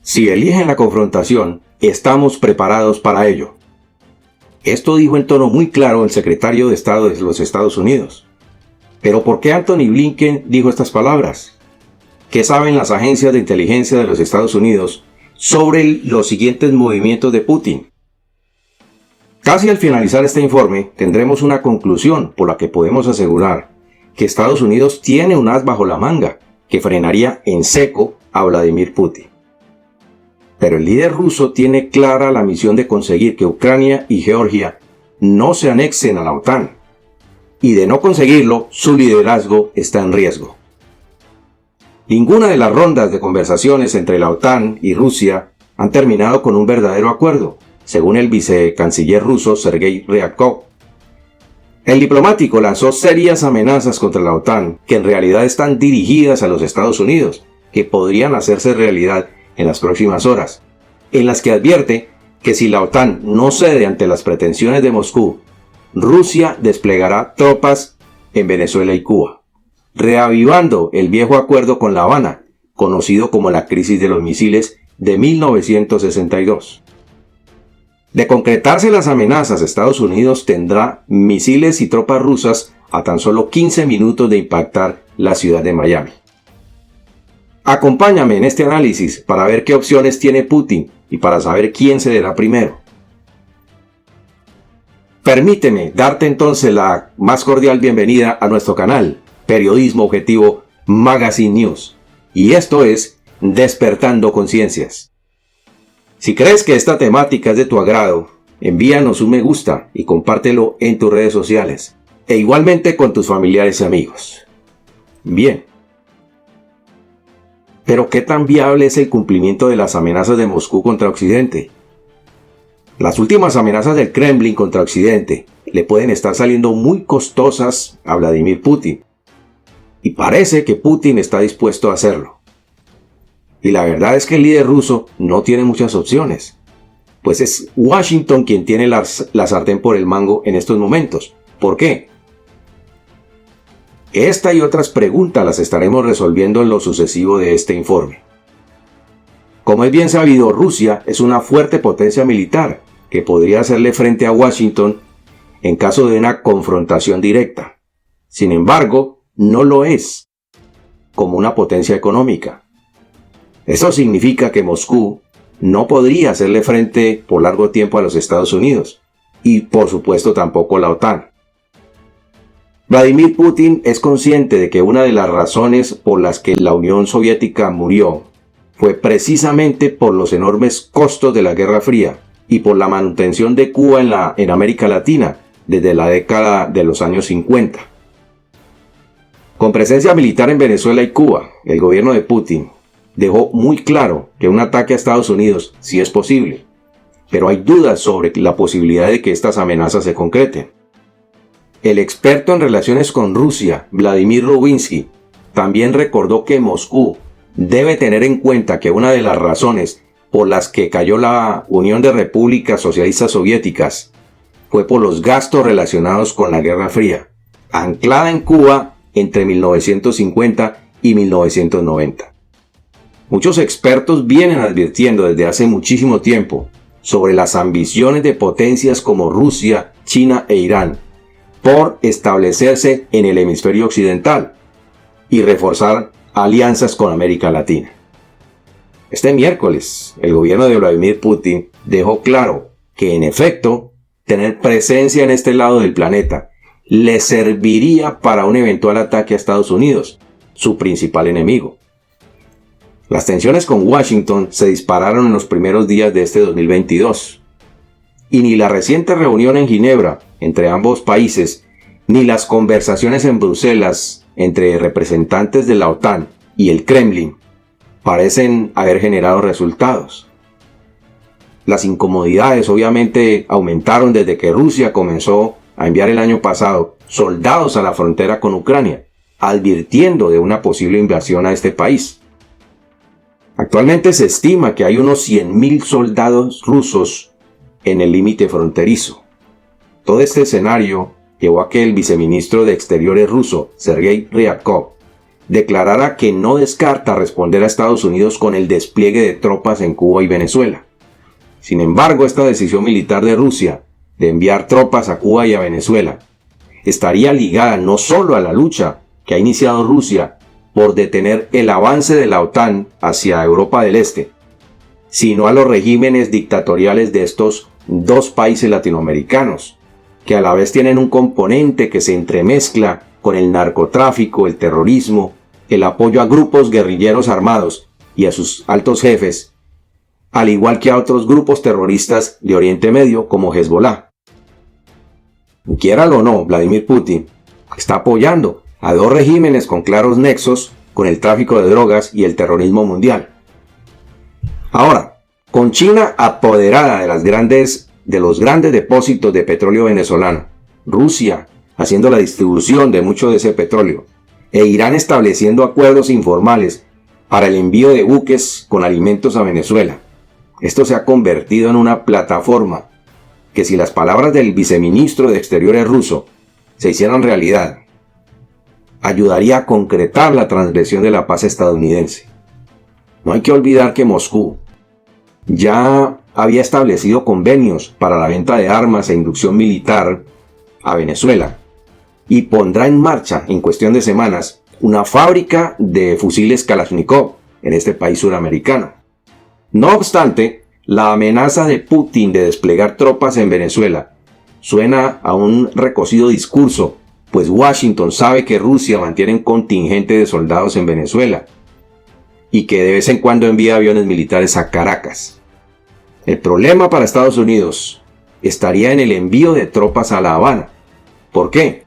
Si eligen la confrontación, estamos preparados para ello. Esto dijo en tono muy claro el secretario de Estado de los Estados Unidos. Pero ¿por qué Antony Blinken dijo estas palabras? ¿Qué saben las agencias de inteligencia de los Estados Unidos sobre los siguientes movimientos de Putin? Casi al finalizar este informe tendremos una conclusión por la que podemos asegurar que Estados Unidos tiene un as bajo la manga que frenaría en seco a Vladimir Putin. Pero el líder ruso tiene clara la misión de conseguir que Ucrania y Georgia no se anexen a la OTAN, y de no conseguirlo, su liderazgo está en riesgo. Ninguna de las rondas de conversaciones entre la OTAN y Rusia han terminado con un verdadero acuerdo, según el vicecanciller ruso Sergei Ryabkov. El diplomático lanzó serias amenazas contra la OTAN, que en realidad están dirigidas a los Estados Unidos, que podrían hacerse realidad en las próximas horas, en las que advierte que si la OTAN no cede ante las pretensiones de Moscú, Rusia desplegará tropas en Venezuela y Cuba, reavivando el viejo acuerdo con La Habana, conocido como la crisis de los misiles de 1962. De concretarse las amenazas, Estados Unidos tendrá misiles y tropas rusas a tan solo 15 minutos de impactar la ciudad de Miami. Acompáñame en este análisis para ver qué opciones tiene Putin y para saber quién cederá primero. Permíteme darte entonces la más cordial bienvenida a nuestro canal, Periodismo Objetivo Magazine News, y esto es Despertando Conciencias. Si crees que esta temática es de tu agrado, envíanos un me gusta y compártelo en tus redes sociales, e igualmente con tus familiares y amigos. Bien. Pero ¿qué tan viable es el cumplimiento de las amenazas de Moscú contra Occidente? Las últimas amenazas del Kremlin contra Occidente le pueden estar saliendo muy costosas a Vladimir Putin. Y parece que Putin está dispuesto a hacerlo. Y la verdad es que el líder ruso no tiene muchas opciones, pues es Washington quien tiene la sartén por el mango en estos momentos. ¿Por qué? Esta y otras preguntas las estaremos resolviendo en lo sucesivo de este informe. Como es bien sabido, Rusia es una fuerte potencia militar que podría hacerle frente a Washington en caso de una confrontación directa. Sin embargo, no lo es como una potencia económica. Eso significa que Moscú no podría hacerle frente por largo tiempo a los Estados Unidos y por supuesto tampoco a la OTAN. Vladimir Putin es consciente de que una de las razones por las que la Unión Soviética murió fue precisamente por los enormes costos de la Guerra Fría y por la manutención de Cuba en América Latina desde la década de los años 50. Con presencia militar en Venezuela y Cuba, el gobierno de Putin dejó muy claro que un ataque a Estados Unidos sí es posible, pero hay dudas sobre la posibilidad de que estas amenazas se concreten. El experto en relaciones con Rusia, Vladimir Rubinsky, también recordó que Moscú debe tener en cuenta que una de las razones por las que cayó la Unión de Repúblicas Socialistas Soviéticas fue por los gastos relacionados con la Guerra Fría, anclada en Cuba entre 1950 y 1990. Muchos expertos vienen advirtiendo desde hace muchísimo tiempo sobre las ambiciones de potencias como Rusia, China e Irán por establecerse en el hemisferio occidental y reforzar alianzas con América Latina. Este miércoles, el gobierno de Vladimir Putin dejó claro que, en efecto, tener presencia en este lado del planeta le serviría para un eventual ataque a Estados Unidos, su principal enemigo. Las tensiones con Washington se dispararon en los primeros días de este 2022, y ni la reciente reunión en Ginebra entre ambos países, ni las conversaciones en Bruselas entre representantes de la OTAN y el Kremlin parecen haber generado resultados. Las incomodidades obviamente aumentaron desde que Rusia comenzó a enviar el año pasado soldados a la frontera con Ucrania, advirtiendo de una posible invasión a este país. Actualmente se estima que hay unos 100.000 soldados rusos en el límite fronterizo. Todo este escenario llevó a que el viceministro de Exteriores ruso, Sergei Ryabkov, declarara que no descarta responder a Estados Unidos con el despliegue de tropas en Cuba y Venezuela. Sin embargo, esta decisión militar de Rusia de enviar tropas a Cuba y a Venezuela estaría ligada no solo a la lucha que ha iniciado Rusia por detener el avance de la OTAN hacia Europa del Este, sino a los regímenes dictatoriales de estos dos países latinoamericanos, que a la vez tienen un componente que se entremezcla con el narcotráfico, el terrorismo, el apoyo a grupos guerrilleros armados y a sus altos jefes, al igual que a otros grupos terroristas de Oriente Medio como Hezbollah. Quiéralo o no, Vladimir Putin está apoyando a dos regímenes con claros nexos con el tráfico de drogas y el terrorismo mundial. Ahora, con China apoderada de los grandes depósitos de petróleo venezolano, Rusia haciendo la distribución de mucho de ese petróleo, e Irán estableciendo acuerdos informales para el envío de buques con alimentos a Venezuela, esto se ha convertido en una plataforma que, si las palabras del viceministro de Exteriores ruso se hicieran realidad, ayudaría a concretar la transgresión de la paz estadounidense. No hay que olvidar que Moscú ya había establecido convenios para la venta de armas e inducción militar a Venezuela y pondrá en marcha en cuestión de semanas una fábrica de fusiles Kalashnikov en este país suramericano. No obstante, la amenaza de Putin de desplegar tropas en Venezuela suena a un recocido discurso, pues Washington sabe que Rusia mantiene un contingente de soldados en Venezuela y que de vez en cuando envía aviones militares a Caracas. El problema para Estados Unidos estaría en el envío de tropas a La Habana. ¿Por qué?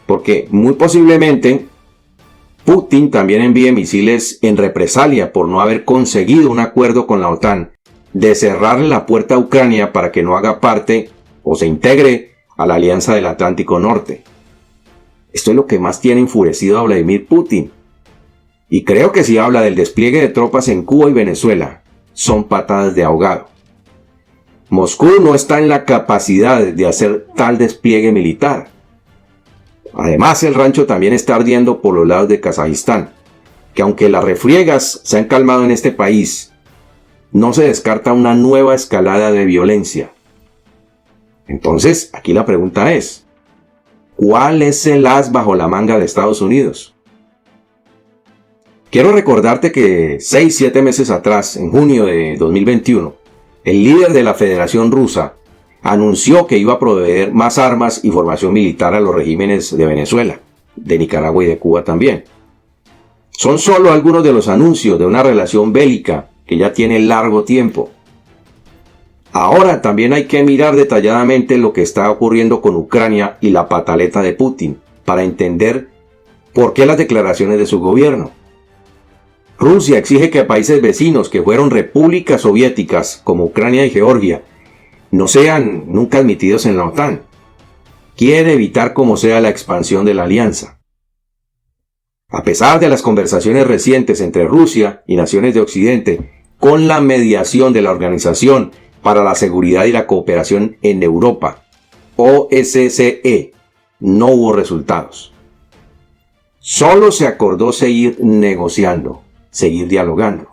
Porque muy posiblemente Putin también envíe misiles en represalia por no haber conseguido un acuerdo con la OTAN de cerrarle la puerta a Ucrania para que no haga parte o se integre a la Alianza del Atlántico Norte. Esto es lo que más tiene enfurecido a Vladimir Putin. Y creo que si habla del despliegue de tropas en Cuba y Venezuela, son patadas de ahogado. Moscú no está en la capacidad de hacer tal despliegue militar. Además, el rancho también está ardiendo por los lados de Kazajistán, que aunque las refriegas se han calmado en este país, no se descarta una nueva escalada de violencia. Entonces, aquí la pregunta es, ¿cuál es el as bajo la manga de Estados Unidos? Quiero recordarte que 6-7 meses atrás, en junio de 2021, el líder de la Federación Rusa anunció que iba a proveer más armas y formación militar a los regímenes de Venezuela, de Nicaragua y de Cuba también. Son solo algunos de los anuncios de una relación bélica que ya tiene largo tiempo. Ahora también hay que mirar detalladamente lo que está ocurriendo con Ucrania y la pataleta de Putin para entender por qué las declaraciones de su gobierno. Rusia exige que países vecinos que fueron repúblicas soviéticas como Ucrania y Georgia no sean nunca admitidos en la OTAN. Quiere evitar como sea la expansión de la alianza. A pesar de las conversaciones recientes entre Rusia y naciones de Occidente con la mediación de la Organización para la Seguridad y la Cooperación en Europa, OSCE, no hubo resultados. Solo se acordó seguir negociando, seguir dialogando.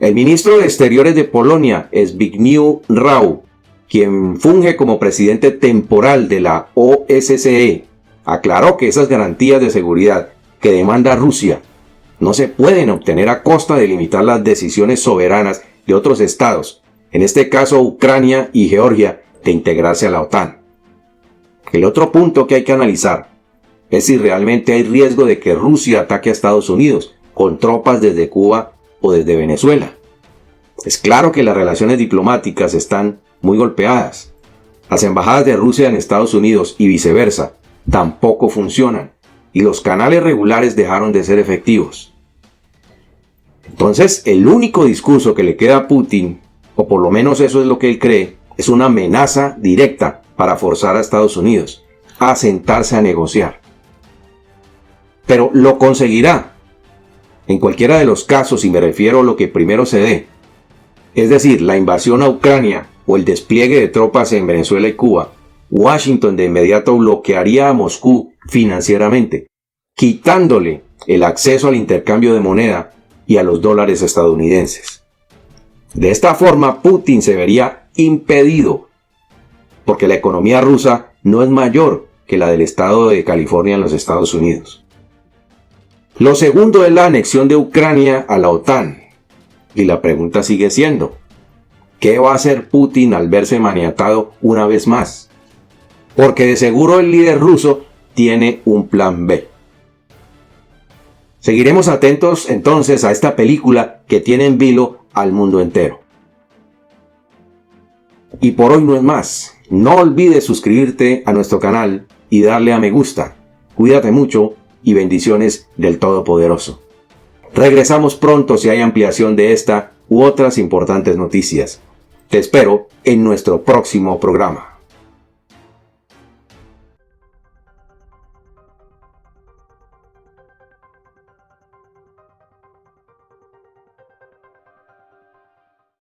El ministro de Exteriores de Polonia, Zbigniew Rau, quien funge como presidente temporal de la OSCE, aclaró que esas garantías de seguridad que demanda Rusia no se pueden obtener a costa de limitar las decisiones soberanas de otros estados, en este caso Ucrania y Georgia, de integrarse a la OTAN. El otro punto que hay que analizar es si realmente hay riesgo de que Rusia ataque a Estados Unidos con tropas desde Cuba o desde Venezuela. Es claro que las relaciones diplomáticas están muy golpeadas. Las embajadas de Rusia en Estados Unidos y viceversa tampoco funcionan y los canales regulares dejaron de ser efectivos. Entonces, el único discurso que le queda a Putin, o por lo menos eso es lo que él cree, es una amenaza directa para forzar a Estados Unidos a sentarse a negociar. Pero lo conseguirá. En cualquiera de los casos, y me refiero a lo que primero se dé, es decir, la invasión a Ucrania o el despliegue de tropas en Venezuela y Cuba, Washington de inmediato bloquearía a Moscú financieramente, quitándole el acceso al intercambio de moneda y a los dólares estadounidenses. De esta forma, Putin se vería impedido, porque la economía rusa no es mayor que la del estado de California en los Estados Unidos. Lo segundo es la anexión de Ucrania a la OTAN. Y la pregunta sigue siendo, ¿qué va a hacer Putin al verse maniatado una vez más? Porque de seguro el líder ruso tiene un plan B. Seguiremos atentos entonces a esta película que tiene en vilo al mundo entero. Y por hoy no es más. No olvides suscribirte a nuestro canal y darle a me gusta. Cuídate mucho y bendiciones del Todopoderoso. Regresamos pronto si hay ampliación de esta u otras importantes noticias. Te espero en nuestro próximo programa.